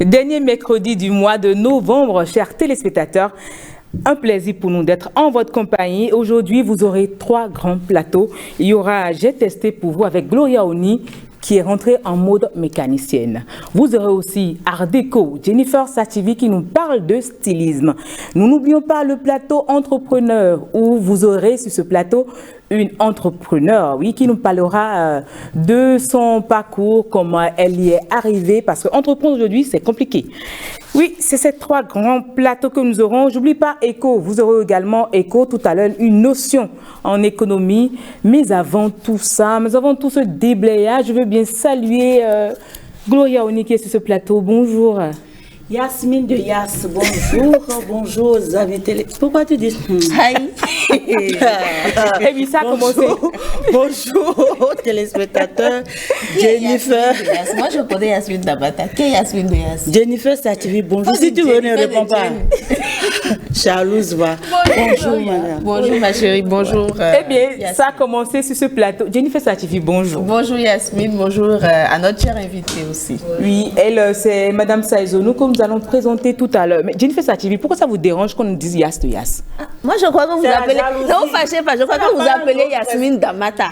Dernier mercredi du mois de novembre, chers téléspectateurs, un plaisir pour nous d'être en votre compagnie. Aujourd'hui, vous aurez 3 grands plateaux. Il y aura J'ai testé pour vous avec Gloria Oni, qui est rentrée en mode mécanicienne. Vous aurez aussi Art Déco, Jennifer Sativi qui nous parle de stylisme. Nous n'oublions pas le plateau entrepreneur où vous aurez sur ce plateau une entrepreneur, oui, qui nous parlera de son parcours, comment elle y est arrivée, parce qu'entreprendre aujourd'hui, c'est compliqué. Oui, c'est ces 3 grands plateaux que nous aurons. J'oublie pas Eco. Vous aurez également Eco tout à l'heure, une notion en économie. Mais avant tout ça, mais avant tout ce déblayage, je veux bien saluer Gloria Oni qui est sur ce plateau. Bonjour. Yasmine de Yas, bonjour, bonjour aux invités. Pourquoi tu dis aïe? Et puis ça a commencé. Bonjour téléspectateurs. Jennifer. Moi je connais Yasmine Damata. Qui est Yasmine de Yas? Jennifer Sativi, bonjour. Si tu veux, ne réponds pas. Charlouse va. Bonjour madame. Bonjour ma chérie, bonjour. Eh bien, Yasmine. ça a commencé sur ce plateau. Jennifer Sativi, bonjour. Bonjour Yasmine, bonjour à notre chère invitée aussi. Oui, elle, c'est Madame Saizonou que nous allons présenter tout à l'heure. Mais Jennifer Sativi, pourquoi ça vous dérange qu'on nous dise Yas de Yas? Moi je crois que vous appelez. Ne vous fâchez pas, je crois que vous appelez Yasmine Damata.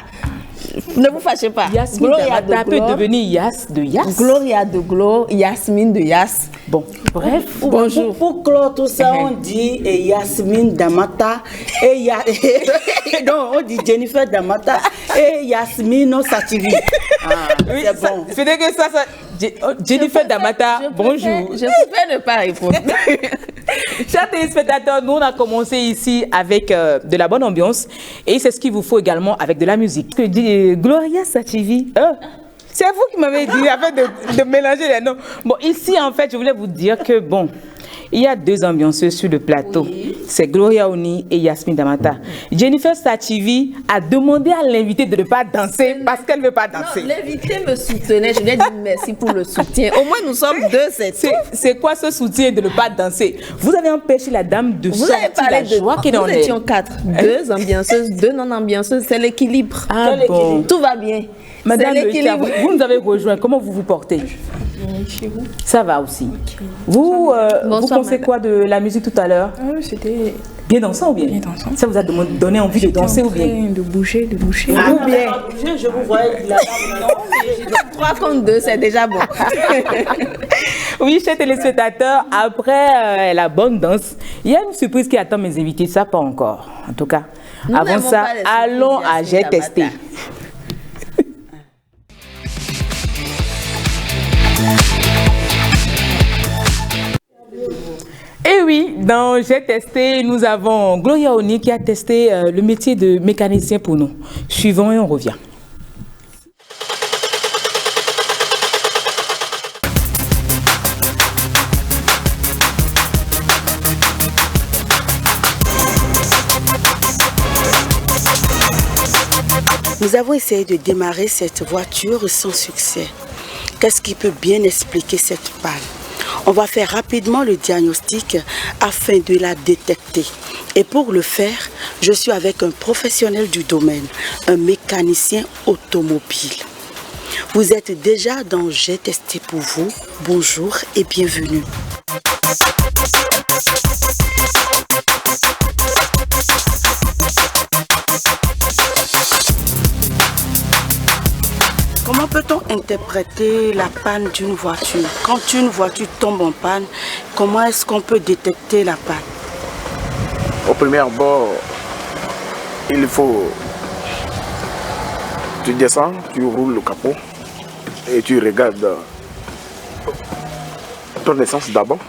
Ne vous fâchez pas. Yasmine Damata peut devenir Yas de Yas. Gloria de Glo, Yasmine de Yas. Bon, bref. Bonjour. Pour clore tout ça, on dit Yasmine Damata et non, on dit Jennifer Damata et Yasmine Sativi. Oui, c'est bon. C'est que ça, Jennifer Damata, bonjour. Je pouvais ne pas répondre. Chers téléspectateurs, nous on a commencé ici avec de la bonne ambiance et c'est ce qu'il vous faut également avec de la musique. Gloria Sativi, c'est vous qui m'avez dit afin de mélanger les noms. Bon, ici en fait, je voulais vous dire que bon, il y a 2 ambianceuses sur le plateau. Oui. C'est Gloria Oni et Yasmine Damata. Jennifer Sativi a demandé à l'invité de ne pas danser parce qu'elle ne veut pas danser. L'invité me soutenait, je lui ai dit merci pour le soutien. Au moins nous sommes 2, c'est quoi ce soutien de ne pas danser? Vous avez empêché la dame de vous sortir la joie qui est en elle. Nous étions 4, 2 ambianceuses, 2 non-ambianceuses, c'est l'équilibre. Ah bon. Tout va bien. Madame, vous nous avez rejoint, comment vous vous portez? Chez vous. Ça va aussi. Okay. Vous pensez quoi de la musique tout à l'heure? C'était bien dansant ou bien? Bien dansant. Ça vous a donné envie de danser ou bien? De bouger. Ou bien? Je vous voyais là. 3 contre 2, c'est déjà bon. Oui, chers téléspectateurs, après la bonne danse, il y a une surprise qui attend mes invités, ça pas encore. En tout cas, nous avant ça, allons à J'ai testé. Et oui, dans J'ai testé, nous avons Gloria Oni qui a testé le métier de mécanicien pour nous. Suivons et on revient. Nous avons essayé de démarrer cette voiture sans succès. Qu'est-ce qui peut bien expliquer cette panne? On va faire rapidement le diagnostic afin de la détecter. Et pour le faire, je suis avec un professionnel du domaine, un mécanicien automobile. Vous êtes déjà dans J'ai testé pour vous. Bonjour et bienvenue. Comment peut-on interpréter la panne d'une voiture? Quand une voiture tombe en panne, comment est-ce qu'on peut détecter la panne? Au premier abord, il faut... Tu descends, tu roules le capot et tu regardes ton essence d'abord.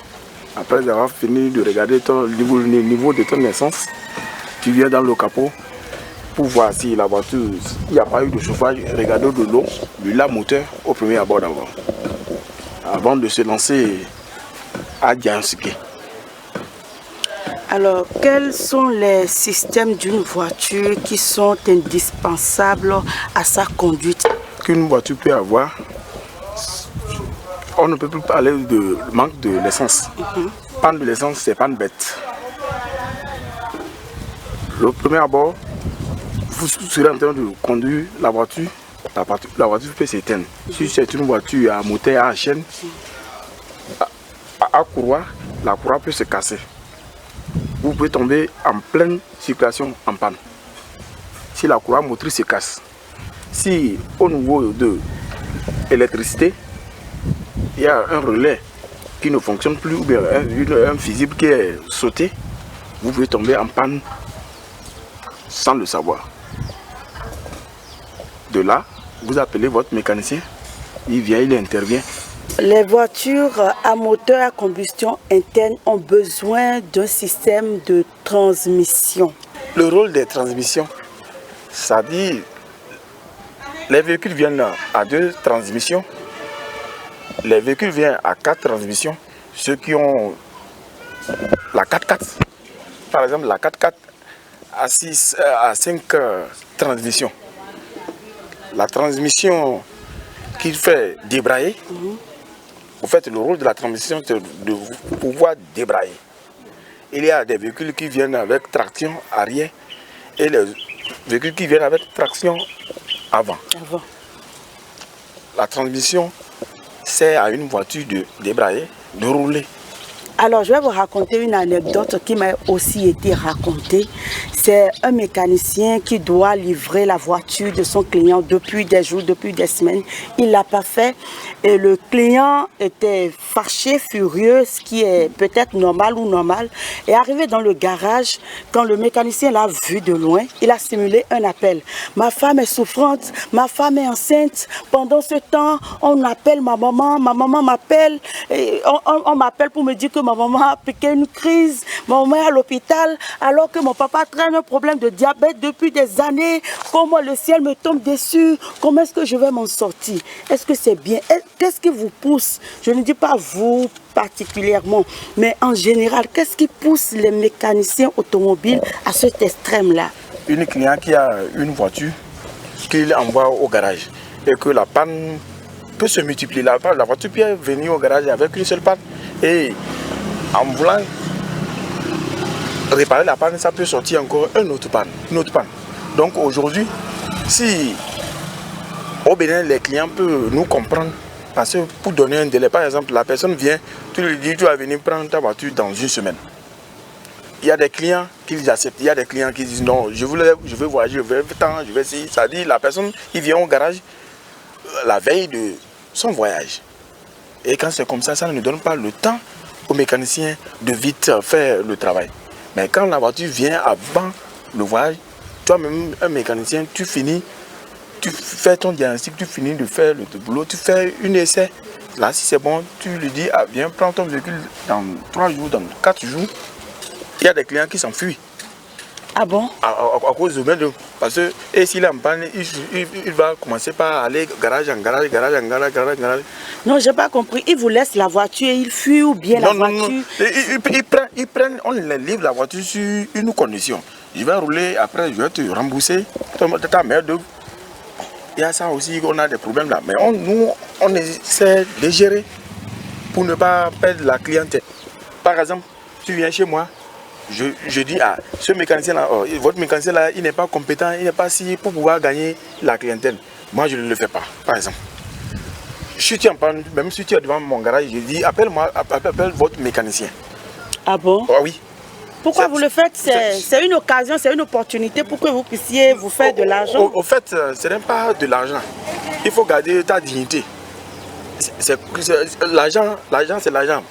Après avoir fini de regarder le niveau de ton essence, tu viens dans le capot pour voir si la voiture, il n'y a pas eu de chauffage, regarder de l'eau, du moteur au premier abord d'abord. Avant de se lancer à diagnostiquer. Alors, quels sont les systèmes d'une voiture qui sont indispensables à sa conduite? Qu'une voiture peut avoir, on ne peut plus parler de manque de l'essence. Panne de l'essence, c'est panne bête. Le premier abord, vous serez en train de conduire la voiture peut s'éteindre. Si c'est une voiture à moteur à chaîne, à courroie, la courroie peut se casser. Vous pouvez tomber en pleine circulation en panne. Si la courroie motrice se casse, si au niveau de l'électricité, il y a un relais qui ne fonctionne plus ou bien un fusible qui est sauté, vous pouvez tomber en panne sans le savoir. De là, vous appelez votre mécanicien, il vient, il intervient. Les voitures à moteur à combustion interne ont besoin d'un système de transmission. Le rôle des transmissions, ça dit, les véhicules viennent à 2 transmissions, les véhicules viennent à 4 transmissions. Ceux qui ont la 4x4, par exemple la 4x4 à 5 transmissions. La transmission qui fait débrayer, en fait le rôle de la transmission c'est de pouvoir débrayer. Il y a des véhicules qui viennent avec traction arrière et les véhicules qui viennent avec traction avant. La transmission sert à une voiture de débrayer, de rouler. Alors, je vais vous raconter une anecdote qui m'a aussi été racontée. C'est un mécanicien qui doit livrer la voiture de son client depuis des jours, depuis des semaines. Il ne l'a pas fait et le client était fâché, furieux, ce qui est peut-être normal ou normal. Et arrivé dans le garage, quand le mécanicien l'a vu de loin, il a simulé un appel. Ma femme est souffrante, ma femme est enceinte. Pendant ce temps, on appelle ma maman m'appelle. On m'appelle pour me dire que ma maman a piqué une crise, ma maman est à l'hôpital, alors que mon papa traîne un problème de diabète depuis des années. Comment le ciel me tombe dessus? Comment est-ce que je vais m'en sortir? Est-ce que c'est bien? Qu'est-ce qui vous pousse? Je ne dis pas vous particulièrement, mais en général, qu'est-ce qui pousse les mécaniciens automobiles à cet extrême-là? Une cliente qui a une voiture qu'il envoie au garage et que la panne peut se multiplier. La voiture peut venir au garage avec une seule panne et en voulant réparer la panne, ça peut sortir encore une autre panne. Donc aujourd'hui, si au Bénin, les clients peuvent nous comprendre, parce que pour donner un délai, par exemple, la personne vient, tu lui dis, tu vas venir prendre ta voiture dans une semaine. Il y a des clients qui acceptent, il y a des clients qui disent non, je veux voyager, je veux temps, je vais essayer. Ça dit, la personne, il vient au garage la veille de son voyage. Et quand c'est comme ça, ça ne donne pas le temps au mécanicien de vite faire le travail. Mais quand la voiture vient avant le voyage, toi-même, un mécanicien, tu finis, tu fais ton diagnostic, tu finis de faire le boulot, tu fais un essai. Là, si c'est bon, tu lui dis, ah, viens prendre ton véhicule dans 3 jours, dans 4 jours. Il y a des clients qui s'enfuient. Ah bon? À cause de même. Parce que et s'il est en panne, il va commencer par aller garage en garage. Non, je n'ai pas compris. Il vous laisse la voiture et il fuit ou bien la voiture? Non. Ils prennent, on les livre la voiture sur une condition. Je vais rouler, après je vais te rembourser ta merde. Il y a ça aussi, on a des problèmes là. Mais nous, on essaie de gérer pour ne pas perdre la clientèle. Par exemple, tu viens chez moi. Je dis à ce mécanicien-là, votre mécanicien-là, il n'est pas compétent, il n'est pas si pour pouvoir gagner la clientèle. Moi, je ne le fais pas, par exemple. Si tu en parles, même si tu es devant mon garage, je dis, appelle votre mécanicien. Ah bon? Oh, oui. Pourquoi vous le faites? C'est une occasion, c'est une opportunité pour que vous puissiez vous faire de l'argent. Au fait, ce n'est pas de l'argent. Il faut garder ta dignité. L'argent, c'est l'argent.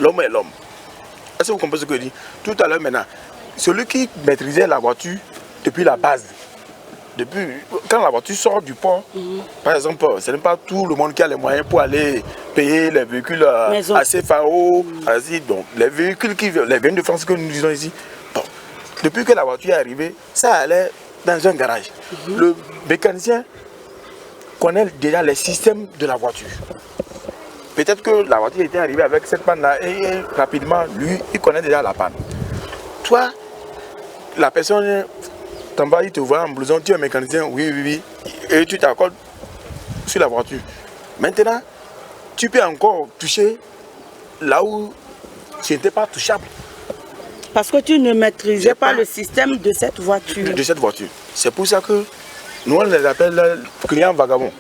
L'homme est l'homme. Est-ce que vous comprenez ce que je dis? Tout à l'heure maintenant, celui qui maîtrisait la voiture depuis la base, quand la voiture sort du port, par exemple, ce n'est pas tout le monde qui a les moyens pour aller payer les véhicules à CFAO, donc les véhicules les véhicules de France que nous disons ici. Bon, depuis que la voiture est arrivée, ça allait dans un garage. Le mécanicien connaît déjà les systèmes de la voiture. Peut-être que la voiture était arrivée avec cette panne-là et rapidement, lui, il connaît déjà la panne. Toi, la personne t'en va, il te voit en blouson, tu es un mécanicien, oui, et tu t'accordes sur la voiture. Maintenant, tu peux encore toucher là où tu n'étais pas touchable. Parce que tu ne maîtrisais pas le système de cette voiture. C'est pour ça que nous, on les appelle clients vagabonds.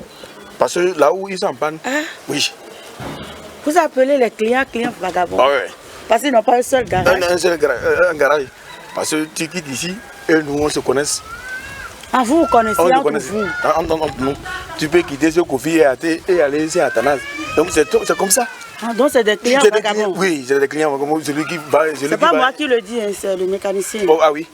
Parce que là où ils sont en panne, oui. Vous appelez les clients vagabonds. Ah ouais. Parce qu'ils n'ont pas un seul garage. Un garage. Parce que tu quittes ici et nous on se connaisse. Ah, vous connaissez On se entre connaît. vous. Entre nous. Tu peux quitter ce Kofi et aller ici à Tanaz. Donc c'est comme ça. Ah, donc c'est des clients vagabonds. Oui, c'est des clients vagabonds. Celui qui va. C'est pas moi qui le dis, hein, c'est le mécanicien. Oh, ah oui.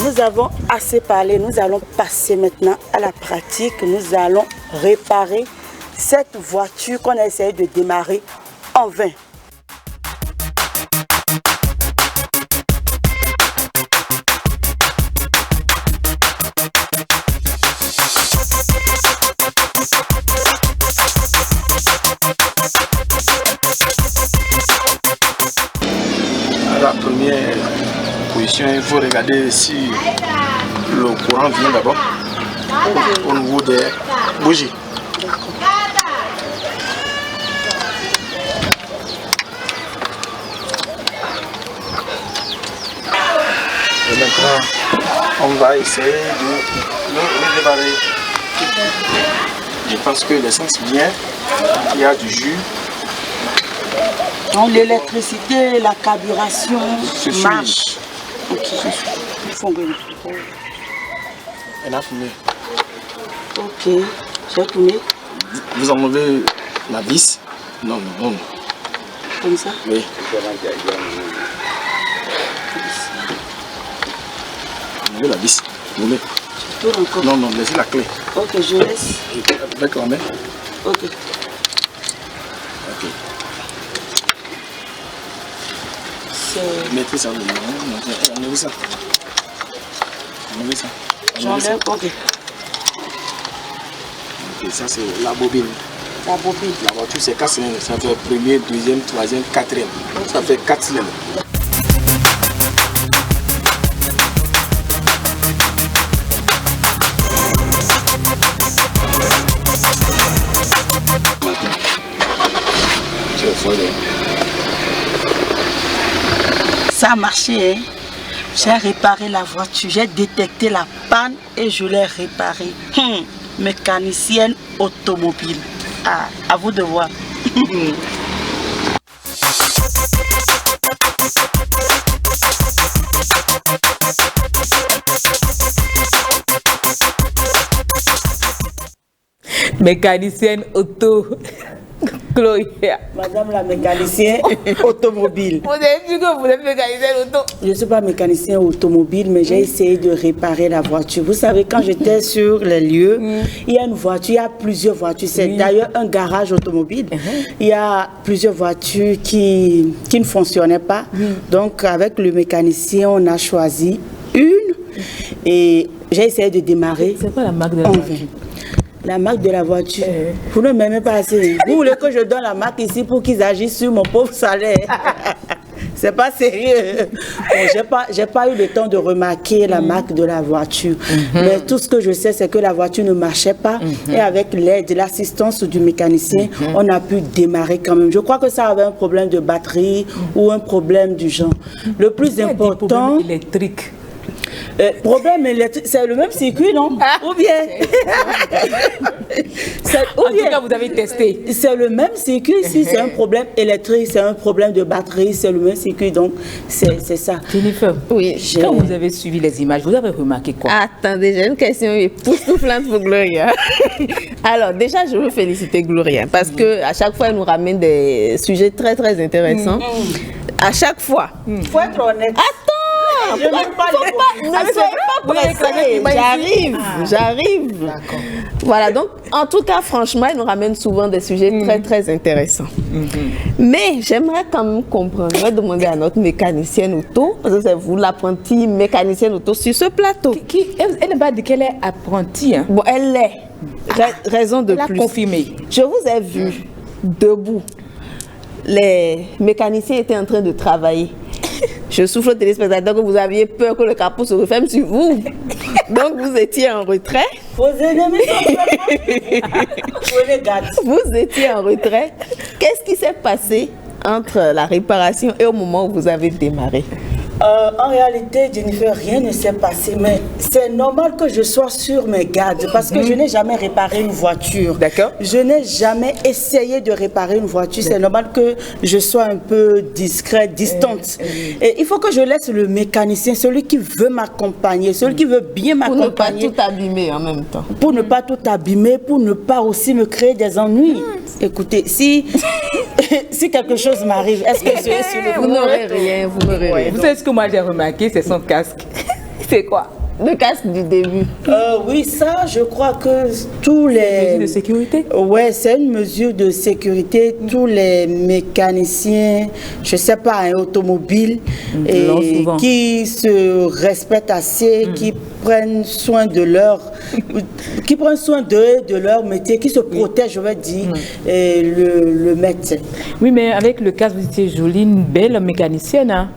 Nous avons assez parlé, nous allons passer maintenant à la pratique. Nous allons réparer cette voiture qu'on a essayé de démarrer en vain. La première position, il faut regarder si le courant vient d'abord au niveau des bougies. Et maintenant, on va essayer de le démarrer. Je pense que l'essence vient, il y a du jus. Donc l'électricité, la carburation marche. Ok. Il faut que Elle a fumé. ok, j'ai tourné Vous enlevez la vis. Non. comme ça. Oui. Enlevez la vis. Roulez. Je tourne encore. Non, laissez la clé. Ok, je laisse. Avec la main. Ok. Ok. Mettez ça dedans. Enlevez ça. Enlevez ça. J'enlève, ok. Ok, ça c'est la bobine. La bobine. La voiture c'est 4 cylindres. Ça fait premier, deuxième, troisième, quatrième. Ça fait 4 cylindres. Ça a marché, hein? J'ai réparé la voiture, j'ai détecté la panne et je l'ai réparée. Mécanicienne automobile. Ah, à vous de voir. Mécanicienne auto. Gloria. Madame la mécanicienne automobile. Vous avez dit que vous êtes mécanicienne auto. Je ne suis pas mécanicien automobile, mais j'ai essayé de réparer la voiture. Vous savez, quand j'étais sur les lieux, il y a une voiture, il y a plusieurs voitures. C'est d'ailleurs un garage automobile. Il y a plusieurs voitures qui ne fonctionnaient pas. Donc, avec le mécanicien, on a choisi une et j'ai essayé de démarrer. C'est quoi la marque de la voiture? La marque de la voiture. Vous ne m'aimez pas assez. Vous voulez que je donne la marque ici pour qu'ils agissent sur mon pauvre salaire? C'est pas sérieux. Bon, j'ai pas eu le temps de remarquer la marque de la voiture. Mais tout ce que je sais, c'est que la voiture ne marchait pas. Et avec l'aide, l'assistance du mécanicien, on a pu démarrer quand même. Je crois que ça avait un problème de batterie ou un problème du genre. Le plus important... électrique. Problème électrique, c'est le même circuit, non? Ou bien En tout cas, vous avez testé. c'est le même circuit. Si c'est un problème électrique, c'est un problème de batterie, c'est le même circuit. Donc, c'est ça. Jennifer, Oui. quand vous avez suivi les images, vous avez remarqué quoi? Attendez, j'ai une question époustouflante pour Gloria. Alors, déjà, je veux féliciter Gloria parce que à chaque fois, elle nous ramène des sujets très, très intéressants. À chaque fois. Faut être honnête. Attends! Je n'aime pas les Ne soyez pas pressés. J'arrive. Voilà, donc, en tout cas, franchement, elle nous ramène souvent des sujets très, très intéressants. Mais j'aimerais quand même comprendre. Je vais demander à notre mécanicienne auto, parce que c'est vous l'apprentie mécanicienne auto sur ce plateau. Elle n'a pas dit qu'elle est apprentie. Hein? Bon, elle l'est. Raison de Elle a plus. confirmé. Je vous ai vu debout. Les mécaniciens étaient en train de travailler. Je souffle au téléspectateur que vous aviez peur que le capot se referme sur vous. Donc vous étiez en retrait. Vos ennemis sont Vous étiez en retrait. Qu'est-ce qui s'est passé entre la réparation et au moment où vous avez démarré? En réalité, Jennifer, rien ne s'est passé, mais c'est normal que je sois sur mes gardes parce que je n'ai jamais réparé une voiture. D'accord. Je n'ai jamais essayé de réparer une voiture. C'est normal que je sois un peu discrète, distante. Et il faut que je laisse le mécanicien, celui qui veut m'accompagner, celui qui veut bien m'accompagner. Pour ne pas tout abîmer en même temps. Pour ne pas tout abîmer, pour ne pas aussi me créer des ennuis. Écoutez, si quelque chose m'arrive, est-ce que je suis sur le Vous n'aurez rien, vous n'aurez rien. Vous savez ce que moi j'ai remarqué, c'est son casque. C'est quoi? Le casque du début. Oui, ça, je crois que tous les... Mesure de sécurité? Ouais, c'est une mesure de sécurité. Tous les mécaniciens, je sais pas, un automobile, et qui se respectent assez, qui prennent soin de leur métier, qui se protègent, je vais dire, et le mettent. Oui, mais avec le casque, vous étiez jolie, une belle mécanicienne, hein?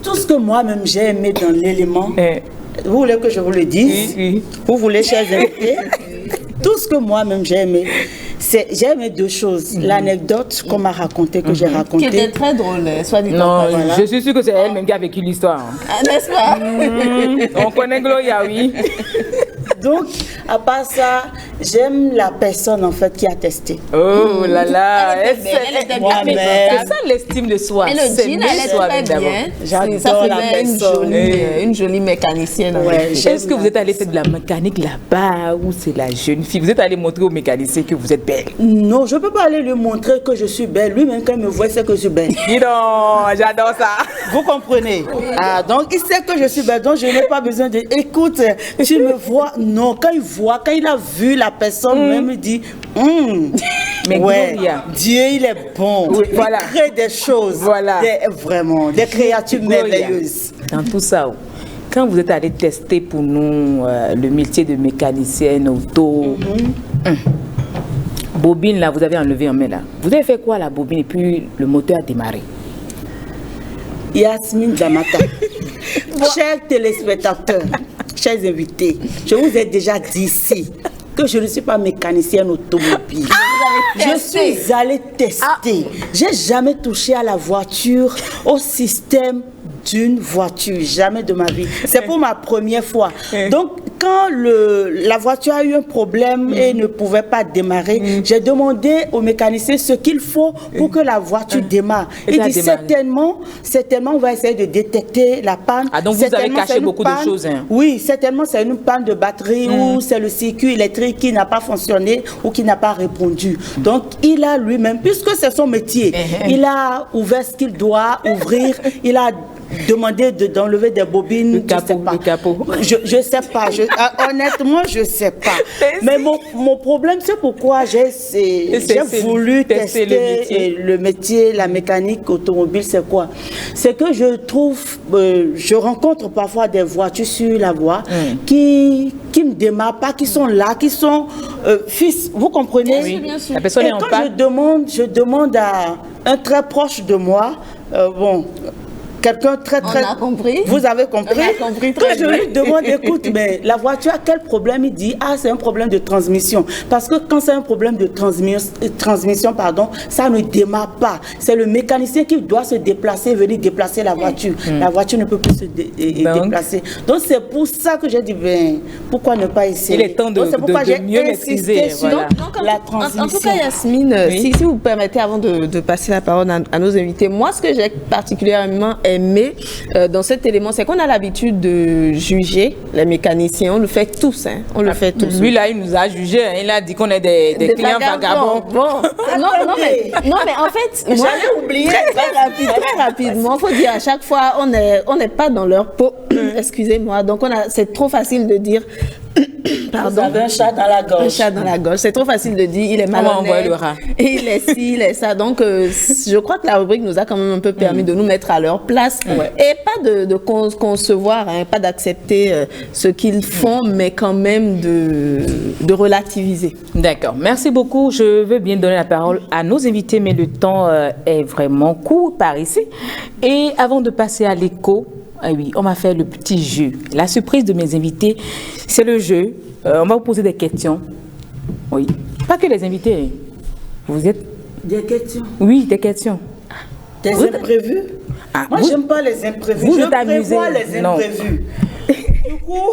Tout ce que moi-même j'ai aimé dans l'élément, vous voulez que je vous le dise? Oui. Vous voulez, chers invités? Tout ce que moi-même j'ai aimé, j'ai aimé deux choses. L'anecdote qu'on m'a racontée, que j'ai racontée. Qui était très drôle, soit dit. Non, voilà. je suis sûre que c'est elle-même qui a vécu l'histoire. N'est-ce pas? On connaît Gloria, oui. Donc, à part ça, j'aime la personne en fait qui a testé. Oh là là, Elle était bien. c'est ça l'estime de soi. Et le jean allait très bien. J'adore Ça la faisait personne. une jolie mécanicienne. Ouais, Est-ce que vous êtes allé faire de la mécanique là-bas ou c'est la jeune fille? Vous êtes allé montrer au mécanicien que vous êtes belle? Non, je ne peux pas aller lui montrer que je suis belle. Lui-même, quand il me voit, c'est que je suis belle. Dis donc, j'adore ça. Vous comprenez? Ah, donc il sait que je suis belle, donc je n'ai pas besoin de... Écoute, tu me vois... Non, quand il a vu la personne, même il dit... Mais ouais, Gloria. Dieu, il est bon. Oui, voilà. Il crée des choses. Voilà. Vraiment, des créatures Gloria, merveilleuses. dans tout ça, quand vous êtes allé tester pour nous le métier de mécanicienne auto, bobine là, vous avez enlevé en main là. Vous avez fait quoi la bobine et puis le moteur a démarré? Yasmine Damata, chers téléspectateurs, chers invités, je vous ai déjà dit ici que je ne suis pas mécanicienne automobile. Je suis allée tester. J'ai jamais touché à la voiture, au système d'une voiture, jamais de ma vie. C'est pour ma première fois. Donc, quand la voiture a eu un problème et ne pouvait pas démarrer, j'ai demandé au mécanicien ce qu'il faut pour que la voiture démarre. Il dit certainement, on va essayer de détecter la panne. Ah, donc vous avez caché beaucoup de choses. Hein. Oui, certainement c'est une panne de batterie ou c'est le circuit électrique qui n'a pas fonctionné ou qui n'a pas répondu. Donc, il a lui-même, puisque c'est son métier, il a ouvert ce qu'il doit ouvrir, il a demandé d'enlever des bobines, le capot. Je sais pas, honnêtement, je sais pas. Mais mon problème, c'est pourquoi j'ai voulu tester le métier, la mécanique automobile, c'est quoi? C'est que je trouve, je rencontre parfois des voitures sur la voie qui ne démarrent pas, qui sont là, qui sont fixes, vous comprenez? Oui, bien sûr. La personne est en panne. Je demande à un très proche de moi, quelqu'un très... On a compris. Vous avez compris? On a compris que très je bien. lui demande, écoute, mais la voiture a quel problème? Il dit, c'est un problème de transmission. Parce que quand c'est un problème de transmission, ça ne démarre pas. C'est le mécanicien qui doit se déplacer, venir déplacer la voiture. La voiture ne peut plus se déplacer. Donc c'est pour ça que j'ai dit, pourquoi ne pas essayer? Il est temps de mieux maîtriser. Sur la transmission. En tout cas, Yasmine, si vous permettez, avant de passer la parole à nos invités, moi, ce que j'ai particulièrement aimé dans cet élément, c'est qu'on a l'habitude de juger les mécaniciens. On le fait tous, hein. On le fait tous. Lui là, il nous a jugé. Hein. Il a dit qu'on est des clients vagabonds. Bon. non, mais en fait, j'allais oublier très rapidement. Il faut dire à chaque fois, on n'est pas dans leur peau. Excusez-moi. Donc c'est trop facile de dire. Pardon. Vous avez un chat dans la gorge. Un chat dans la gorge. C'est trop facile de dire, il est malhonnête. Et il est ci, il est ça. Donc, je crois que la rubrique nous a quand même un peu permis de nous mettre à leur place. Et pas de concevoir, pas d'accepter ce qu'ils font, mais quand même de relativiser. D'accord. Merci beaucoup. Je veux bien donner la parole à nos invités, mais le temps est vraiment court par ici. Et avant de passer à l'écho, oui, on m'a fait le petit jeu. La surprise de mes invités, c'est le jeu. On va vous poser des questions. Oui. Pas que les invités. Vous êtes... Des questions? Oui, des questions. Des imprévus? Ah, Moi, j'aime pas les imprévus. Vous je êtes amusé. prévois les Non. imprévus. Du coup,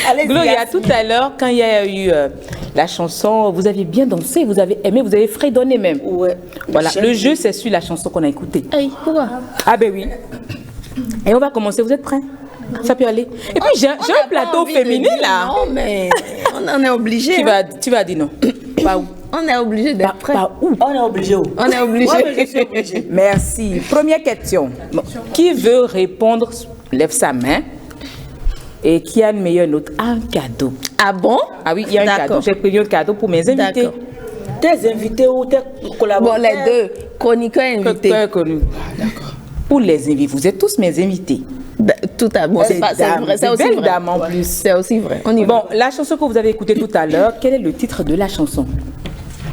allez-y. Gloria, tout à l'heure, quand il y a eu la chanson, vous avez bien dansé, vous avez aimé, vous avez fredonné même. Ouais. Voilà, J'aime le bien. jeu, c'est sur la chanson qu'on a écoutée. Hey, pourquoi? Ah ben oui. Et on va commencer, vous êtes prêts? Ça peut aller. Et puis j'ai un plateau féminin là. Non, mais on est obligé. Tu vas dire non. Pas où? On est obligé d'être prêt. Pas où? On est obligé. On est obligé. Ouais, mais je suis obligée. Merci. Première question. Bon, qui veut répondre? Lève sa main. Et qui a le meilleur note? Un cadeau. Ah bon? Ah oui, il y a un D'accord. cadeau. J'ai prévu un cadeau pour mes invités. D'accord. Tes invités ou tes Bon, collaborateurs? les deux. Chroniqueurs invités. Très connu. D'accord. Pour les invités, vous êtes tous mes invités. Tout à bon, c'est vrai, c'est aussi belle vrai. dame en plus. C'est aussi vrai. On y va. Bon, la chanson que vous avez écoutée tout à l'heure, quel est le titre de la chanson?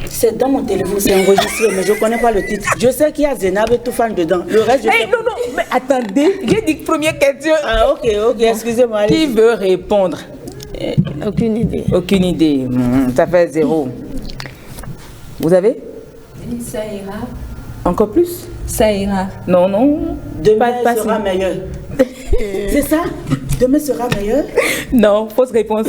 C'est dans mon téléphone, c'est enregistré, mais je ne connais pas le titre. Je sais qu'il y a Zenab et Toufan dedans. Le reste, je sais Non, mais attendez, j'ai dit première question. Ah, ok, excusez-moi. allez. Qui veut répondre? Aucune idée. Aucune idée. Ça fait 0. Vous avez? Ça ira. Encore plus? Ça ira. Non, non. Demain Pas sera si- meilleur. C'est ça? Demain sera meilleur? Non, fausse réponse.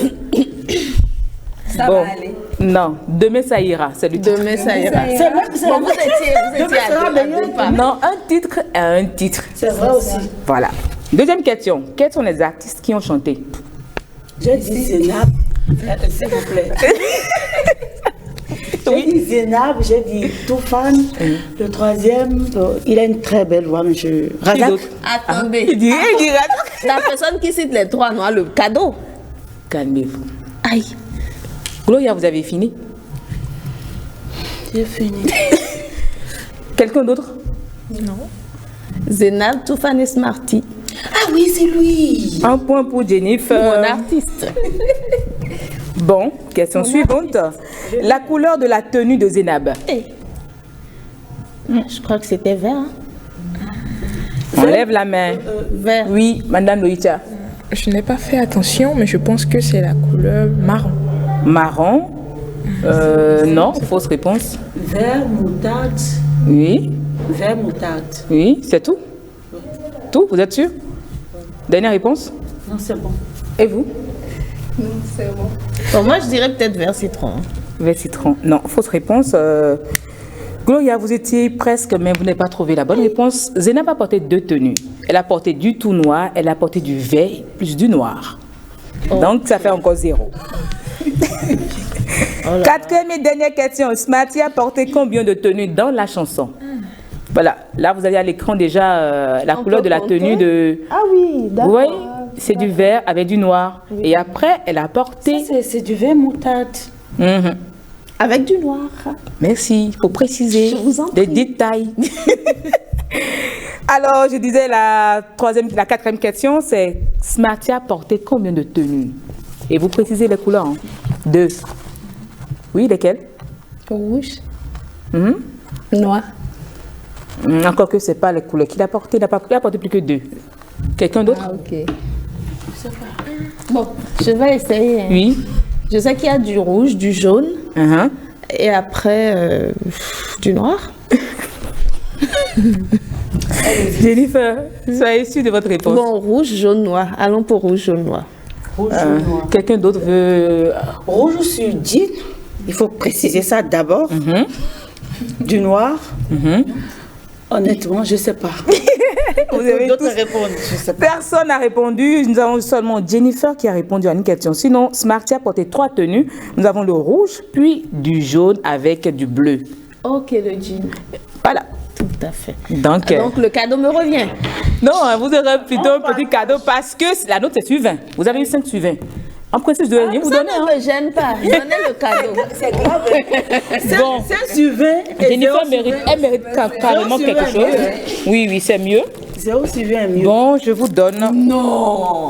Ça va aller. Non, demain ça ira. C'est le titre. Demain, ça ira. C'est vrai que c'est Bon, vous étiez sera à meilleur. deux pas. Non, un titre et un titre. C'est vrai aussi. Voilà. Deuxième question. Quels sont les artistes qui ont chanté? J'ai dit Zenab. S'il vous plaît. J'ai dit Zenab, j'ai dit Toufan. Le troisième, il a une très belle voix, monsieur. Qui Razak. d'autre? Attendez. Il dit. La personne qui cite les trois noirs, le cadeau. Calmez-vous. Aïe. Gloria, vous avez fini? J'ai fini. Quelqu'un d'autre? Zenab, Toufan et Smarty. Ah oui, c'est lui. Un point pour Jennifer. Mon artiste. Bon, question suivante. La couleur de la tenue de Zenab. Je crois que c'était vert. Hein? Enlève la main. Vert. Oui, Madame Loïcha. Je n'ai pas fait attention, mais je pense que c'est la couleur marron. Marron. Non, fausse réponse. Vert, moutarde. Oui, Vert, moutarde. oui, c'est tout. Tout, vous êtes sûr? Dernière réponse. Non, c'est bon. Et vous? Bon, moi, je dirais peut-être vert citron. Vert citron. Non, fausse réponse. Gloria, vous étiez presque, mais vous n'avez pas trouvé la bonne réponse. Zenab a porté 2 tenues. Elle a porté du tout noir, elle a porté du vert plus du noir. Donc, ça fait encore 0. Quatrième et dernière question. Smarty a porté combien de tenues dans la chanson? Voilà, là vous avez à l'écran déjà la couleur de la tenue de... Ah oui, Vous d'accord. voyez, c'est du vert avec du noir. Et après, elle a porté... C'est du vert moutarde. Mhm. Avec du noir. Merci, il faut préciser Je vous en des prie. détails. Alors, je disais la quatrième question, c'est Smarty a porté combien de tenues? Et vous précisez les couleurs. 2. Oui, lesquelles? Rouge. Mhm. Noir. Encore que ce n'est pas les couleurs qu'il a porté. Il a porté plus que 2. Quelqu'un d'autre? Ah, ok. Bon, je vais essayer. Hein. Oui. Je sais qu'il y a du rouge, du jaune, Uh-huh. et après, du noir. Jennifer, soyez sûre de votre réponse. Bon, rouge, jaune, noir. Allons pour rouge, jaune, noir. Rouge, noir. Quelqu'un d'autre veut... Rouge sur jean, il faut préciser ça d'abord. Du noir, honnêtement, je ne sais pas. Vous avez D'autres tous- répondent, je ne sais pas. Personne n'a répondu. Nous avons seulement Jennifer qui a répondu à une question. Sinon, Smarty a porté 3 tenues. Nous avons le rouge, puis du jaune avec du bleu. Ok, le jean. Voilà. Tout à fait. Donc, Donc, le cadeau me revient. non, hein, vous aurez plutôt un petit cadeau parce que la note c'est sur 20. Vous avez eu 5 sur 20. En principe, je dois rien vous Ça donner. ne me gêne pas. Donnez le cadeau. C'est grave. Bon. 5 sur 20 et Jennifer 0 mérite, elle mérite carrément sur quelque 20, chose. mieux. Oui, oui, c'est mieux. 0 sur 20 mieux. Bon, je vous donne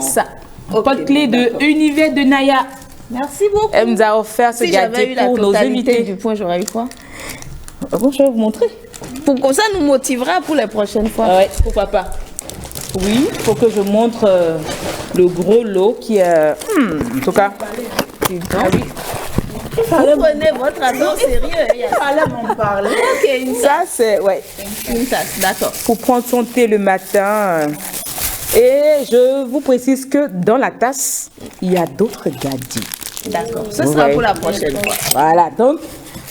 ça. Porte clé de Univers de Naya. Merci beaucoup. Elle nous a offert ce Si j'avais eu gadget la pour nos totalité invités. du point, j'aurais eu quoi? Bon, je vais vous montrer. Pour ça nous motivera pour les prochaines fois. Ouais, pourquoi pas. Oui, il faut que je montre le gros lot qui est... en tout cas. Ah oui. Vous prenez votre argent au sérieux. Il fallait m'en parler. Ok, une tasse. Ça, c'est, ouais. Une tasse, d'accord. Pour prendre son thé le matin. Et je vous précise que dans la tasse, il y a d'autres gadgets. D'accord. Ce sera pour la prochaine fois. Voilà, donc,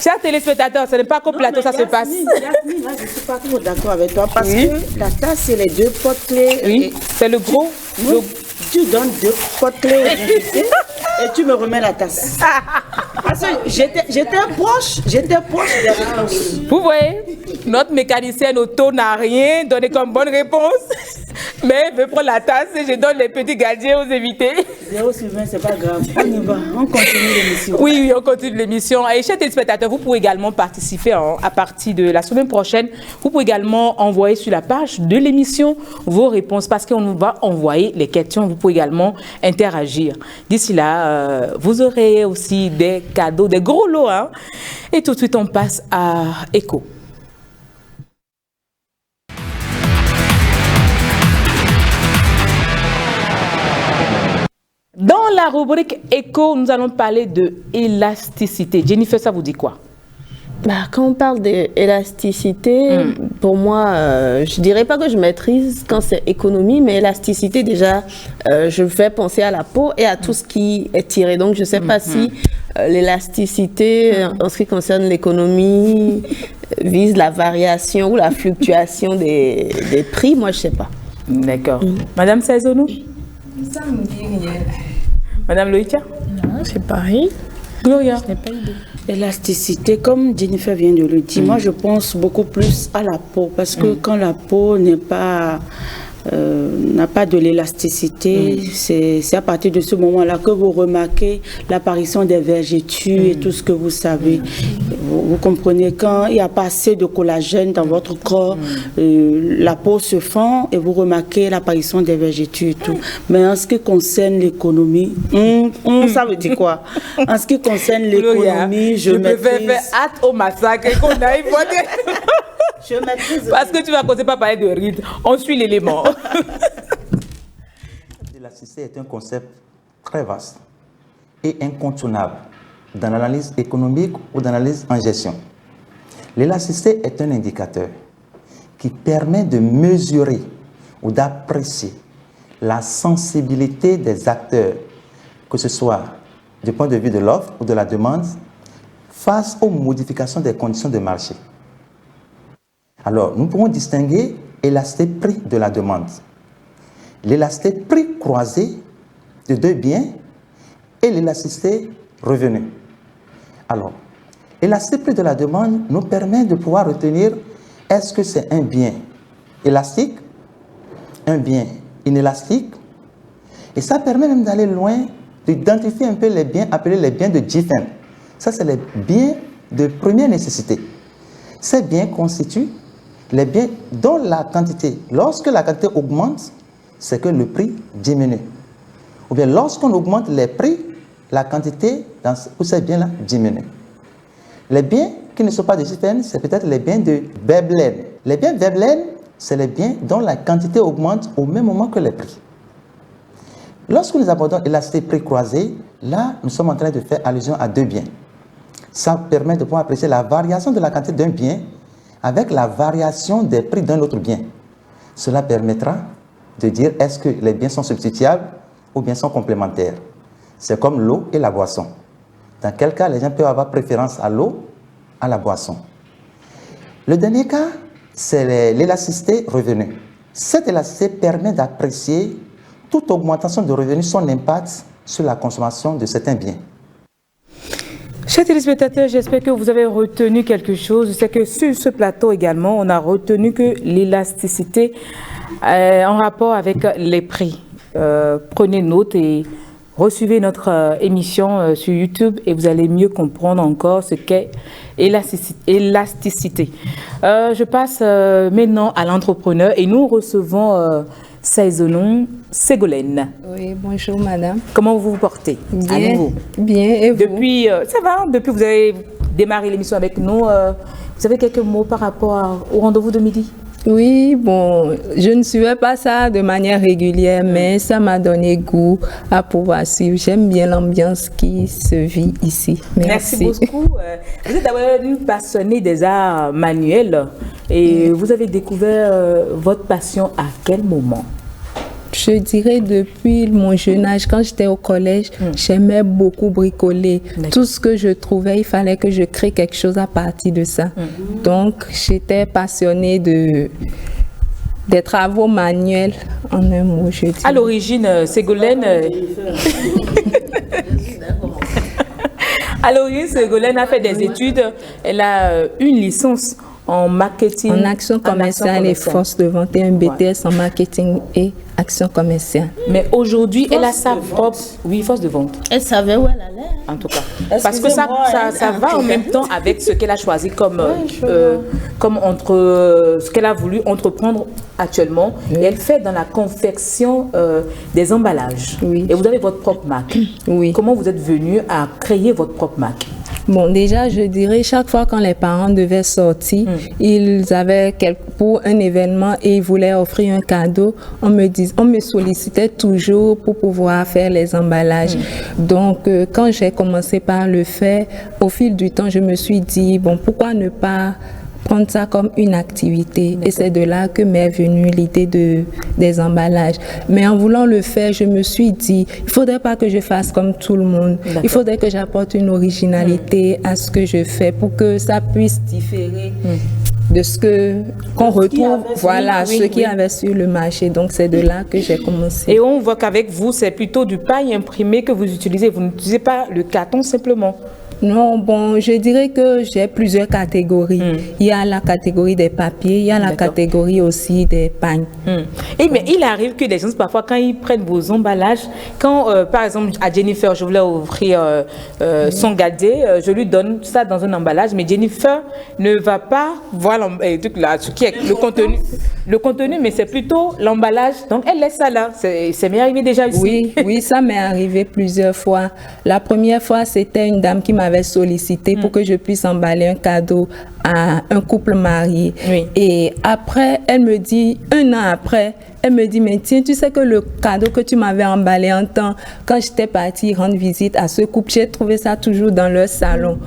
chers téléspectateurs, ce n'est pas qu'au plateau, ça se passe. Jasmine, là, je ne suis pas trop d'accord avec toi parce que la tasse, c'est les 2 potes clés. Oui, c'est le gros. Tu donnes 2 potes clés aux invités et tu me remets la tasse. Parce que j'étais proche de la réponse. Vous voyez, notre mécanicienne auto n'a rien donné comme bonne réponse, mais veut prendre la tasse et je donne les petits gadgets aux invités. 0 sur 20, c'est pas grave. On y va, on continue l'émission. Oui, on continue l'émission. Et chers téléspectateurs, vous pouvez également participer à partir de la semaine prochaine. Vous pouvez également envoyer sur la page de l'émission vos réponses parce qu'on va envoyer les questions. Vous pouvez également interagir. D'ici là, vous aurez aussi des cadeaux, des gros lots. Hein. Et tout de suite, on passe à Écho. Dans la rubrique Écho, nous allons parler de élasticité. Jennifer, ça vous dit quoi? Quand on parle d'élasticité, pour moi, je dirais pas que je maîtrise quand c'est économie, mais élasticité, déjà, je fais penser à la peau et à tout ce qui est tiré. Donc, je sais pas si l'élasticité, en ce qui concerne l'économie, vise la variation ou la fluctuation des prix. Moi, je sais pas. D'accord. Madame Saizonou? Ça me dit rien. Madame Loïtia? Non, c'est pareil. Gloria? Je n'ai pas idée. L'élasticité, comme Jennifer vient de le dire, moi je pense beaucoup plus à la peau parce que quand la peau n'a pas de l'élasticité, c'est à partir de ce moment-là que vous remarquez l'apparition des vergetures et tout ce que vous savez. Vous comprenez, quand il n'y a pas assez de collagène dans votre corps, la peau se fend et vous remarquez l'apparition des vergetures et tout. Mais en ce qui concerne l'économie, ça veut dire quoi? En ce qui concerne l'économie, je préfère faire hâte au massacre et qu'on aille voter. Je maîtrise. Parce que tu vas commencer par parler de rides. On suit l'élément. L'élasticité est un concept très vaste et incontournable dans l'analyse économique ou dans l'analyse en gestion. L'élasticité est un indicateur qui permet de mesurer ou d'apprécier la sensibilité des acteurs, que ce soit du point de vue de l'offre ou de la demande, face aux modifications des conditions de marché. Alors, nous pouvons distinguer l'élasticité prix de la demande, l'élasticité prix croisé de 2 biens et l'élasticité revenu. Alors, l'élasticité prix de la demande nous permet de pouvoir retenir est-ce que c'est un bien élastique, un bien inélastique, et ça permet même d'aller loin, d'identifier un peu les biens appelés les biens de Giffen. Ça, c'est les biens de première nécessité. Ces biens constituent les biens dont la quantité, lorsque la quantité augmente, c'est que le prix diminue. Ou bien lorsqu'on augmente les prix, la quantité pour ces biens-là diminue. Les biens qui ne sont pas de Giffen, c'est peut-être les biens de Veblen. Les biens Veblen, c'est les biens dont la quantité augmente au même moment que les prix. Lorsque nous abordons l'élasticité prix croisé, là, nous sommes en train de faire allusion à 2 biens. Ça permet de pouvoir apprécier la variation de la quantité d'un bien avec la variation des prix d'un autre bien. Cela permettra de dire est-ce que les biens sont substituables ou bien sont complémentaires. C'est comme l'eau et la boisson. Dans quel cas les gens peuvent avoir préférence à l'eau, à la boisson. Le dernier cas, c'est l'élasticité revenu. Cette élasticité permet d'apprécier toute augmentation de revenus, son impact sur la consommation de certains biens. Chers téléspectateurs, j'espère que vous avez retenu quelque chose. Je sais que sur ce plateau également, on a retenu que l'élasticité en rapport avec les prix. Prenez note et recevez notre émission sur YouTube et vous allez mieux comprendre encore ce qu'est élasticité. Je passe maintenant à l'entrepreneur et nous recevons Saizonou Ségolène. Oui, bonjour madame. Comment vous vous portez? Bien, bien, et vous? Depuis, ça va, depuis que vous avez démarré l'émission avec nous, vous avez quelques mots par rapport au rendez-vous de midi? Oui, bon, je ne suivais pas ça de manière régulière, mais ça m'a donné goût à pouvoir suivre. J'aime bien l'ambiance qui se vit ici. Merci beaucoup. Vous êtes d'abord une passionnée des arts manuels et vous avez découvert votre passion à quel moment? Je dirais depuis mon jeune âge, quand j'étais au collège, j'aimais beaucoup bricoler. Tout ce que je trouvais, il fallait que je crée quelque chose à partir de ça. Donc, j'étais passionnée des travaux manuels, en un mot, je dis. À l'origine, Ségolène... À l'origine, Ségolène a fait des études. Elle a une licence en marketing. En action commerciale et force de vente et un BTS en marketing et action commerciale. Mais aujourd'hui, elle a sa propre force de vente. Elle savait où elle allait. En tout cas. Parce que ça va en même temps avec ce qu'elle a choisi comme ce qu'elle a voulu entreprendre actuellement. Et elle fait dans la confection des emballages. Oui. Et vous avez votre propre marque. Oui. Comment vous êtes venu à créer votre propre marque? Bon, déjà, je dirais, chaque fois quand les parents devaient sortir, ils avaient pour un événement et ils voulaient offrir un cadeau, on me sollicitait toujours pour pouvoir faire les emballages. Donc, quand j'ai commencé par le faire, au fil du temps, je me suis dit, bon, pourquoi ne pas prendre ça comme une activité. Et c'est de là que m'est venue l'idée des emballages. Mais en voulant le faire, je me suis dit, il ne faudrait pas que je fasse comme tout le monde. Il faudrait que j'apporte une originalité à ce que je fais pour que ça puisse différer de ce qu'on retrouve, ce qui avait sur le marché. Donc, c'est de là que j'ai commencé. Et on voit qu'avec vous, c'est plutôt du paille imprimé que vous utilisez. Vous n'utilisez pas le carton simplement. Non, bon, je dirais que j'ai plusieurs catégories. Il y a la catégorie des papiers, il y a la catégorie aussi des pagnes. Et mais il arrive que les gens, parfois, quand ils prennent vos emballages, quand, par exemple, à Jennifer, je voulais offrir son gadget, je lui donne ça dans un emballage, mais Jennifer ne va pas voir ce qui est le contenu, mais c'est plutôt l'emballage. Donc, elle laisse ça là. C'est m'est arrivé déjà ici. Oui, ça m'est arrivé plusieurs fois. La première fois, c'était une dame qui m'avait sollicité pour que je puisse emballer un cadeau à un couple marié. Et après, elle me dit, un an après, elle me dit, mais tiens, tu sais que le cadeau que tu m'avais emballé en temps, quand j'étais partie rendre visite à ce couple, j'ai trouvé ça toujours dans leur salon.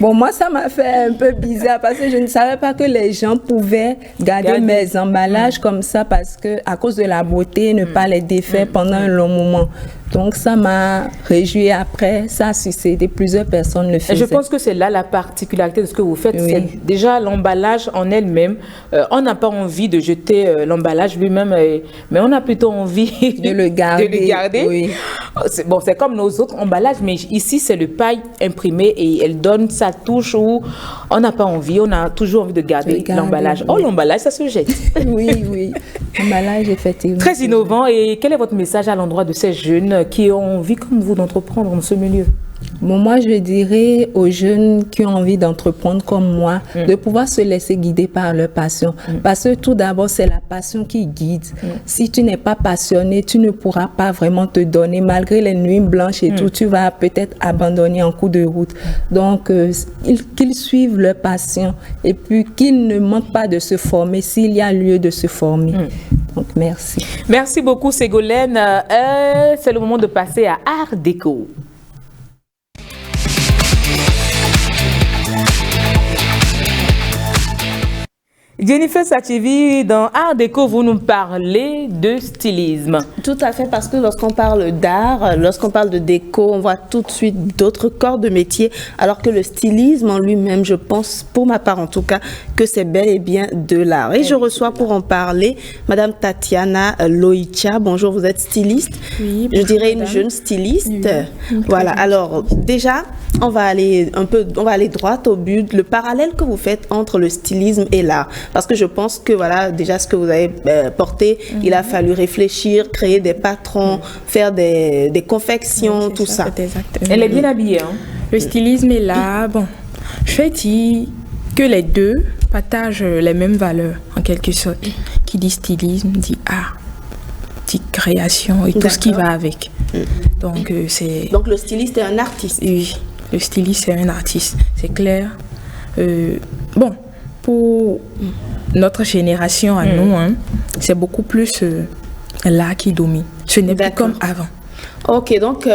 Bon, moi, ça m'a fait un peu bizarre parce que je ne savais pas que les gens pouvaient garder mes emballages comme ça parce que, à cause de la beauté, ne pas les défaire pendant un long moment. Donc, ça m'a réjoui après. Ça a succédé. Plusieurs personnes le faisaient. Je pense que c'est là la particularité de ce que vous faites. C'est déjà l'emballage en elle-même. On n'a pas envie de jeter l'emballage lui-même, mais on a plutôt envie de le garder. Oui. C'est comme nos autres emballages, mais ici, c'est le paille imprimé et elle donne sa touche où on n'a pas envie. On a toujours envie de garder l'emballage. Oh, l'emballage, ça se jette. Oui. L'emballage, effectivement. Très innovant. Et quel est votre message à l'endroit de ces jeunes qui ont envie, comme vous, d'entreprendre dans ce milieu? Bon, moi, je dirais aux jeunes qui ont envie d'entreprendre comme moi, de pouvoir se laisser guider par leur passion. Parce que tout d'abord, c'est la passion qui guide. Si tu n'es pas passionné, tu ne pourras pas vraiment te donner. Malgré les nuits blanches et tout, tu vas peut-être abandonner en cours de route. Donc, qu'ils suivent leur passion et puis qu'ils ne manquent pas de se former s'il y a lieu de se former. Donc, merci. Merci beaucoup, Ségolène. C'est le moment de passer à Art Déco. Jennifer Sachivi, dans Art Déco, vous nous parlez de stylisme. Tout à fait, parce que lorsqu'on parle d'art, lorsqu'on parle de déco, on voit tout de suite d'autres corps de métier, alors que le stylisme en lui-même, je pense, pour ma part en tout cas, que c'est bel et bien de l'art. Et je reçois pour en parler Madame Tatiana Loïcha. Bonjour, vous êtes styliste. Oui, je dirais une jeune styliste. Oui, voilà, alors déjà, on va aller droit au but, le parallèle que vous faites entre le stylisme et l'art. Parce que je pense que voilà, déjà ce que vous avez porté, il a fallu réfléchir, créer des patrons, faire des confections, tout ça. Elle est bien habillée. Hein? Le stylisme est là. Bon, je vais dire que les deux partagent les mêmes valeurs, en quelque sorte. Qui dit stylisme, dit art, dit création et tout ce qui va avec. Donc, Donc le styliste est un artiste. Oui, le styliste est un artiste, c'est clair. Bon, pour notre génération à nous, hein, c'est beaucoup plus l'art qui domine. Ce n'est plus comme avant. Ok, donc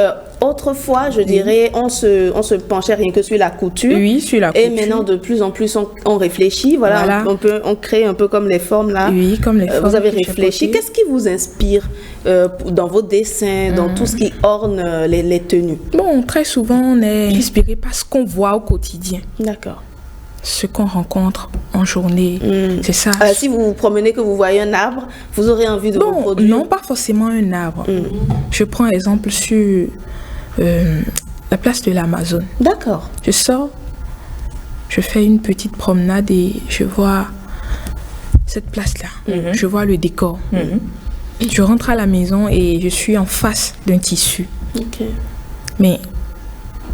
autrefois, je dirais, on se penchait rien que sur la couture. Oui, sur la couture. Et maintenant, de plus en plus, on réfléchit. Voilà. On crée un peu comme les formes là. Oui, comme les formes. Vous avez réfléchi. Qu'est-ce qui vous inspire dans vos dessins, dans tout ce qui orne les tenues? Bon, très souvent, on est inspiré par ce qu'on voit au quotidien. D'accord. Ce qu'on rencontre en journée, c'est ça. Si vous vous promenez, que vous voyez un arbre, vous aurez envie de reproduire? Non, pas forcément un arbre. Je prends exemple sur la place de l'Amazon. D'accord. Je sors, je fais une petite promenade et je vois cette place-là. Je vois le décor. Je rentre à la maison et je suis en face d'un tissu. Ok. Mais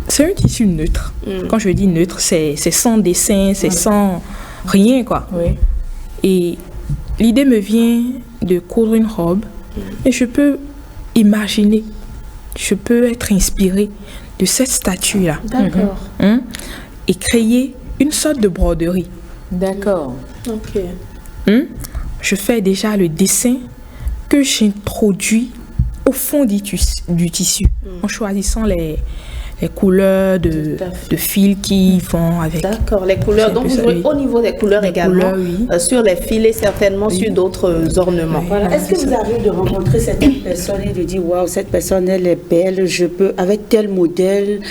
c'est un tissu neutre. Quand je dis neutre, c'est sans dessin, c'est sans rien, quoi. Oui. Et l'idée me vient de coudre une robe et je peux imaginer, je peux être inspirée de cette statue-là. D'accord. Et créer une sorte de broderie. D'accord. Ok. Je fais déjà le dessin que j'introduis au fond du tissu, en choisissant les couleurs de fils qui vont avec. D'accord, les couleurs. Donc, vous jouez au niveau des couleurs également, sur les fils et certainement sur d'autres ornements. Voilà. Est-ce que vous arrivez de rencontrer certaines personnes et de dire, waouh, cette personne, elle est belle, je peux, avec tel modèle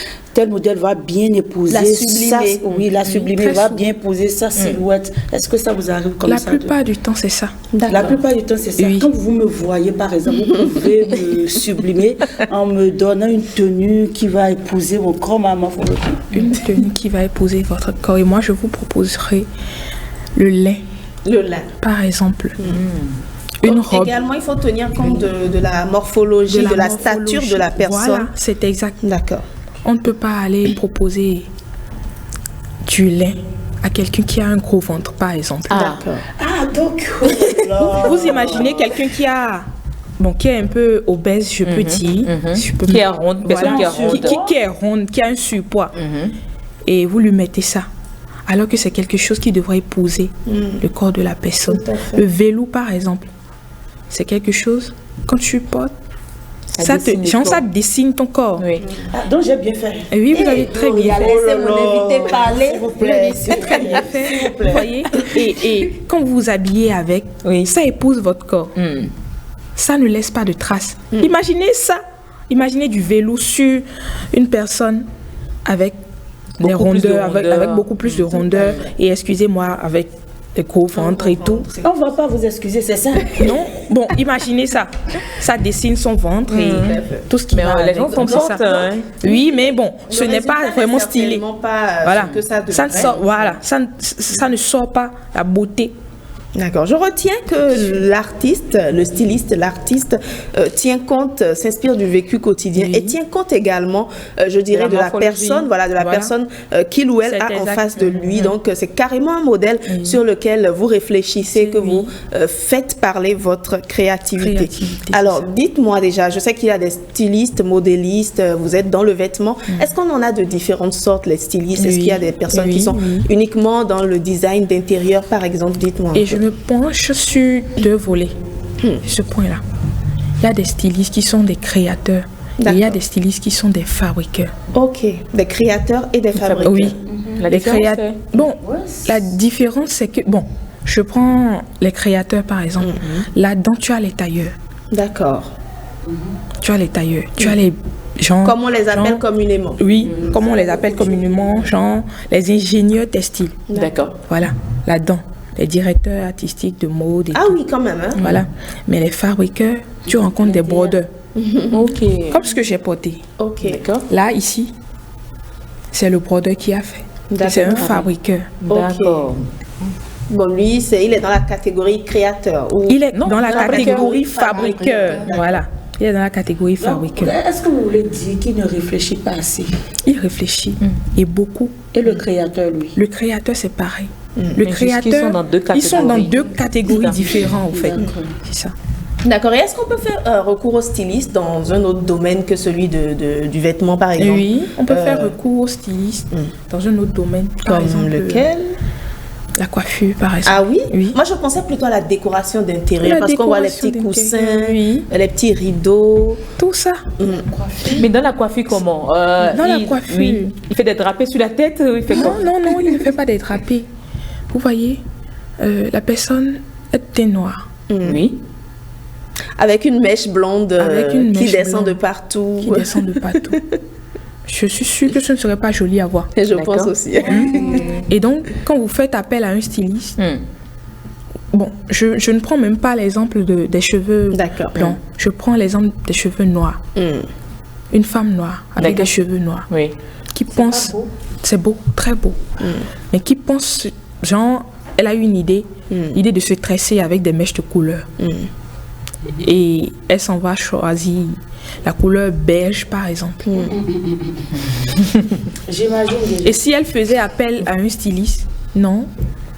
va bien épouser la sublimer. Ça, oui, la sublimer va bien épouser sa silhouette. Est-ce que ça vous arrive comme ça? La plupart du temps, c'est ça. La plupart du temps, c'est ça. Oui. Quand vous me voyez, par exemple, vous pouvez me sublimer en me donnant une tenue qui va épouser mon corps, ma morphologie. Une tenue qui va épouser votre corps. Et moi, je vous proposerai le lin. Le lin. Par exemple. Une robe. Également, il faut tenir compte de la morphologie, de la stature de la personne. Voilà, c'est exact. D'accord. On ne peut pas aller proposer du lin à quelqu'un qui a un gros ventre, par exemple. D'accord. Ah, donc... Vous imaginez quelqu'un qui est un peu obèse, je peux dire. Qui est ronde, voilà, qui est ronde. qui a un surpoids. Et vous lui mettez ça. Alors que c'est quelque chose qui devrait épouser le corps de la personne. Le velours, par exemple, c'est quelque chose, quand tu portes, ça dessine ton corps. Oui. Ah, donc j'ai bien fait. Et oui, vous avez très bien fait. Laissez mon invité parler. S'il vous plaît. C'est très bien fait. Vous voyez? Et quand vous vous habillez avec, ça épouse votre corps. Ça ne laisse pas de traces. Imaginez ça. Imaginez du velours sur une personne avec des rondeurs, avec beaucoup plus de rondeur. Et excusez-moi, avec des gros ventres et tout. On ne va pas vous excuser, c'est ça? Non? Bon, imaginez ça. Ça dessine son ventre et tout ce qui va les gens avec. sont Donc, c'est fortes. ça. Oui, mais bon, ce n'est pas vraiment stylé. Voilà. Ça ne sort pas la beauté. D'accord. Je retiens que le styliste tient compte, s'inspire du vécu quotidien et tient compte également, je dirais, de la personne, personne qu'il ou elle a en face de lui. Donc, c'est carrément un modèle sur lequel vous réfléchissez, que vous faites parler votre créativité. Alors, dites-moi déjà, je sais qu'il y a des stylistes, modélistes, vous êtes dans le vêtement. Est-ce qu'on en a de différentes sortes, les stylistes? Est-ce qu'il y a des personnes qui sont uniquement dans le design d'intérieur, par exemple? Dites-moi. Et je me penche sur deux volets, ce point-là. Il y a des stylistes qui sont des créateurs. Et il y a des stylistes qui sont des fabriqueurs. Ok, des créateurs et des fabriqueurs. Oui, La différence, Bon, la différence, c'est que, bon, je prends les créateurs par exemple. Là-dedans, tu as les tailleurs. D'accord. Tu as les tailleurs. Tu as les gens. Comme on les appelle communément. Oui, comme on les appelle communément, genre les ingénieurs textiles. D'accord. Voilà, là-dedans. Les directeurs artistiques de mode. Et ah tout. oui, quand même. Hein? Voilà. Mais les fabriqueurs, tu rencontres des brodeurs. Ok. Comme ce que j'ai porté. Ok. D'accord. Là, ici, c'est le brodeur qui a fait. D'accord. C'est un fabriqueur. D'accord. Bon, lui, il est dans la catégorie créateur. Ou... Il est dans la catégorie fabriqueur. Voilà. Il est dans la catégorie fabriqueur. Est-ce que vous voulez dire qu'il ne réfléchit pas assez? Il réfléchit. Et beaucoup. Et le créateur, lui? Le créateur, c'est pareil. Le créateur, ils sont dans deux catégories différentes, en fait. C'est ça. D'accord. Et est-ce qu'on peut faire recours au styliste dans un autre domaine que celui du vêtement, par exemple? Oui, on peut faire recours au styliste dans un autre domaine. Comme lequel? La coiffure, par exemple. Ah oui? Oui. Moi, je pensais plutôt à la décoration d'intérieur, La parce qu'on voit les décoration petits coussins, d'intérieur, oui. les petits rideaux. Tout ça. Mais dans la coiffure, comment Dans la coiffure. Oui. Il fait des drapés sur la tête, il fait quoi? Non, il ne fait pas des drapés. Vous voyez, la personne est teint noir. Oui. Avec une mèche blonde Avec une qui mèche descend de blonde partout. Qui descend de partout. Je suis sûre que ce ne serait pas joli à voir. Et je D'accord. pense aussi. Et donc, quand vous faites appel à un styliste, bon, je ne prends même pas l'exemple des cheveux D'accord. blancs. Je prends l'exemple des cheveux noirs. Une femme noire avec D'accord. des cheveux noirs Oui. qui pense, c'est beau, très beau, mais qui pense, genre, elle a eu une idée, l'idée de se tresser avec des mèches de couleur. Et elle s'en va choisir la couleur beige, par exemple. J'imagine déjà. Et si elle faisait appel à un styliste, non,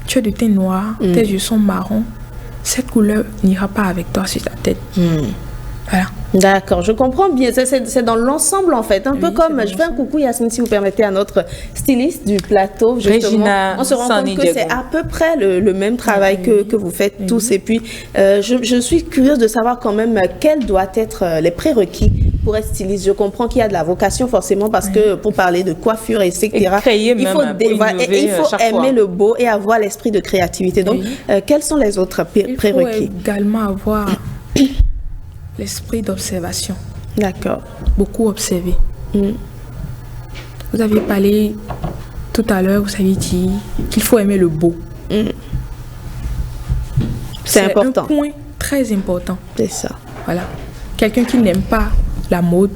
tu es de teint noir, tes yeux sont marrons, cette couleur n'ira pas avec toi sur ta tête. Voilà. D'accord, je comprends bien. C'est dans l'ensemble en fait. Un peu Oui, comme, c'est je fais un coucou Yasmine, si vous permettez, à notre styliste du plateau. Justement, Regina on se rend compte que Sandiego. c'est à peu près le même travail que vous faites tous. Et puis, je suis curieuse de savoir quand même quels doivent être les prérequis pour être styliste. Je comprends qu'il y a de la vocation forcément parce que pour parler de coiffure, etc., Et créer il même, faut, pour innover il faut chaque aimer fois. le beau et avoir l'esprit de créativité. Donc, quels sont les autres Il faut prérequis? également avoir l'esprit d'observation. D'accord. Beaucoup observer. Vous avez parlé tout à l'heure, vous avez dit qu'il faut aimer le beau. C'est important. Un point très important. C'est ça. Voilà. Quelqu'un qui n'aime pas la mode,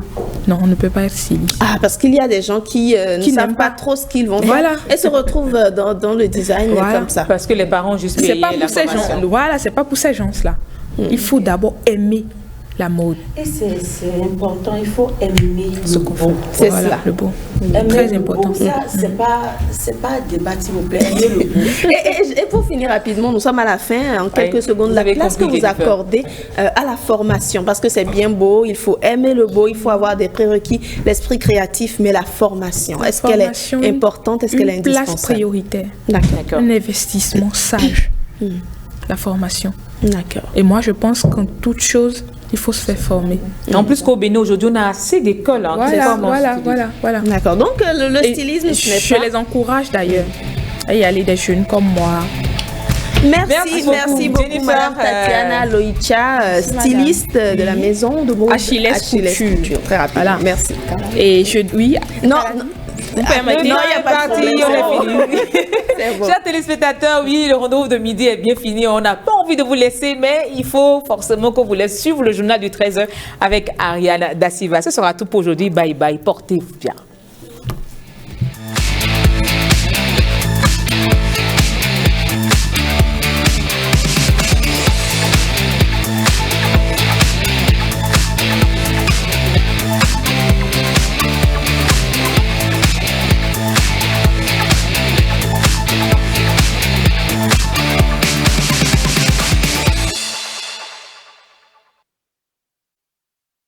non, on ne peut pas être styliste. Ah, parce qu'il y a des gens qui ne Qui savent n'aiment pas pas. trop ce qu'ils vont Voilà. faire et se retrouvent dans le design Voilà. comme ça. Parce que les parents juste C'est payé pas la pour ces formation. gens. Voilà, c'est pas pour ces gens-là. Il faut d'abord aimer la mode. Et c'est important, il faut aimer le beau. C'est Voilà, ça. le beau. Aimer Très le important. beau, ça, c'est pas un débat, s'il vous plaît. Aimer le beau. Et pour finir rapidement, nous sommes à la fin, en quelques secondes, vous la avez place que compris, vous Jennifer. accordez à la formation, parce que c'est bien beau, il faut aimer le beau, il faut avoir des prérequis, l'esprit créatif, mais la formation, est-ce qu'elle Formation, est importante, est-ce qu'elle est une place indispensable? prioritaire. D'accord. Un investissement sage. La formation. D'accord. Et moi, je pense qu'en toute chose, il faut se faire former. En plus qu'au Bénin, aujourd'hui, on a assez d'écoles. Hein, qui forment en stylisme. Voilà. D'accord. Donc, le Et stylisme, ce n'est je pas... les encourage d'ailleurs à y aller, des jeunes comme moi. Merci beaucoup, Jennifer, Madame Tatiana Loïcha, styliste de la maison de mode Achilles Couture. Très rapide. Voilà. Merci. Et oui, Non, vous permettez. Non, il y a pas de parti, problème. on est fini. c'est bon. Chers téléspectateurs, oui, le rendez-vous de midi est bien fini. On n'a pas envie de vous laisser, mais il faut forcément qu'on vous laisse suivre le journal du 13h avec Ariane Da Silva. Ce sera tout pour aujourd'hui. Bye bye. Portez-vous bien.